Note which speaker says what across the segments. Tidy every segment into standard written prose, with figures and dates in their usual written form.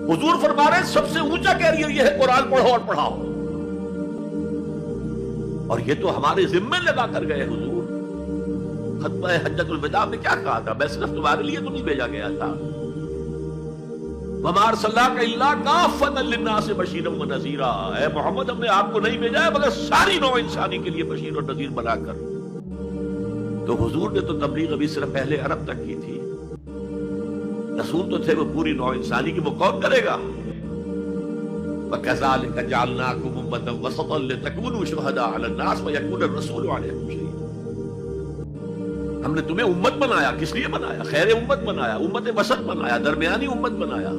Speaker 1: حضور فرما رہے ہیں سب سے اونچا کیریئر یہ ہے قرآن پڑھو اور پڑھاؤ، اور یہ تو ہمارے ذمے لگا کر گئے حضور۔ خطبہ حجۃ الوداع میں کیا کہا تھا؟ میں صرف تمہارے لیے تو نہیں بھیجا گیا تھا، وَمَا أَرْسَلْنَاكَ إِلَّا كَافَّةً لِلنَّاسِ بَشِيرًا وَنَذِيرًا، اے محمد ہم نے آپ کو نہیں بھیجا ہے مگر ساری نوع انسانی کے لیے بشیر اور نذیر بنا کر۔ تو حضور نے تو تبلیغ ابھی صرف اہل عرب تک کی تھی، رسول تو تھے وہ پوری نوع انسانی کی، وہ کون کرے گا؟ وَكَذَلِكَ جَعَلْنَاكُمْ أُمَّةً وَسَطًا لِتَكُونُوا شُهَدَاءَ عَلَى النَّاسِ وَيَكُونَ الرَّسُولُ عَلَيْكُمْ شَهِيدًا۔ ہم نے تمہیں امت بنایا، کس لیے بنایا؟ خیر امت بنایا، امت وسط بنایا، درمیانی امت بنایا،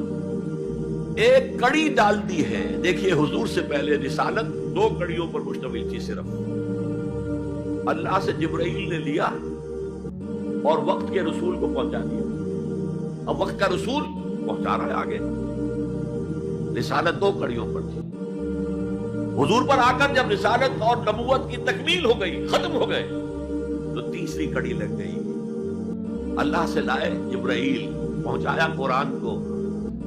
Speaker 1: ایک کڑی ڈال دی ہے۔ دیکھیے حضور سے پہلے رسالت 2 کڑیوں پر مشتمل تھی صرف، اللہ سے جبرائیل نے لیا اور وقت کے رسول کو پہنچا دیا، اب وقت کا رسول پہنچا رہا ہے آگے۔ رسالت 2 کڑیوں پر تھی، حضور پر آ کر جب رسالت اور نبوت کی تکمیل ہو گئی، ختم ہو گئے، تو تیسری کڑی لگ گئی، اللہ سے لائے جبرائیل، پہنچایا قرآن کو،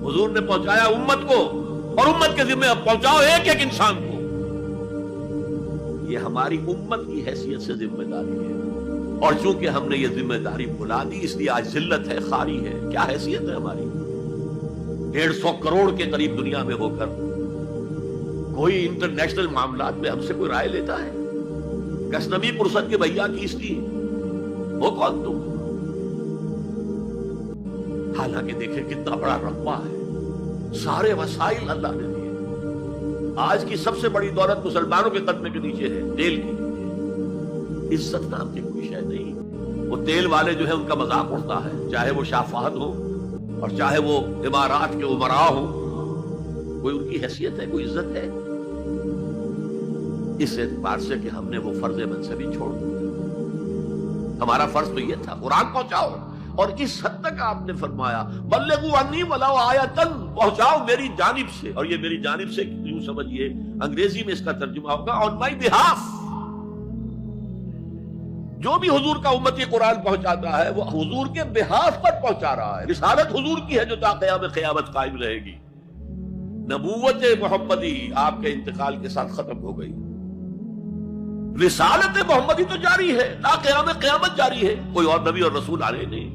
Speaker 1: حضور نے پہنچایا امت کو، اور امت کے ذمہ اب پہنچاؤ ایک ایک انسان کو۔ یہ ہماری امت کی حیثیت سے ذمہ داری ہے، اور چونکہ ہم نے یہ ذمہ داری بھلا دی اس لیے آج ذلت ہے، خاری ہے۔ کیا حیثیت ہے ہماری؟ 150 کروڑ کے قریب دنیا میں ہو کر کوئی انٹرنیشنل معاملات میں ہم سے کوئی رائے لیتا ہے؟ گسنوی پرسد کے بھیا کی اس لیے وہ کون تم؟ حالانکہ دیکھیں کتنا بڑا رقبہ ہے، سارے وسائل اللہ نے دیے۔ آج کی سب سے بڑی دولت مسلمانوں کے قدمے کے نیچے ہے، تیل کی۔ عزت نام کی کوئی شے نہیں۔ وہ تیل والے جو ہے ان کا مذاق اڑتا ہے، چاہے وہ شاہ فہد ہو اور چاہے وہ امارات کے امراء ہو، کوئی ان کی حیثیت ہے، کوئی عزت ہے؟ اس اعتبار سے کہ ہم نے وہ فرض منصبی چھوڑ دیا۔ ہمارا فرض تو یہ تھا قرآن پہنچاؤ، اور اس حد تک آپ نے فرمایا بلغوا عنی ولو آیۃ، پہنچاؤ میری جانب سے، اور یہ میری جانب سے یوں سمجھیے انگریزی میں اس کا ترجمہ ہوگا آن مائی بہاف۔ جو بھی حضور کا امتی قرآن پہنچاتا ہے وہ حضور کے بہاف پر پہنچا رہا ہے۔ رسالت حضور کی ہے جو تا قیام قیامت قائم رہے گی۔ نبوت محمدی آپ کے انتقال کے ساتھ ختم ہو گئی، رسالت محمدی تو جاری ہے، تا قیام قیامت جاری ہے، کوئی اور نبی اور رسول آ رہے نہیں۔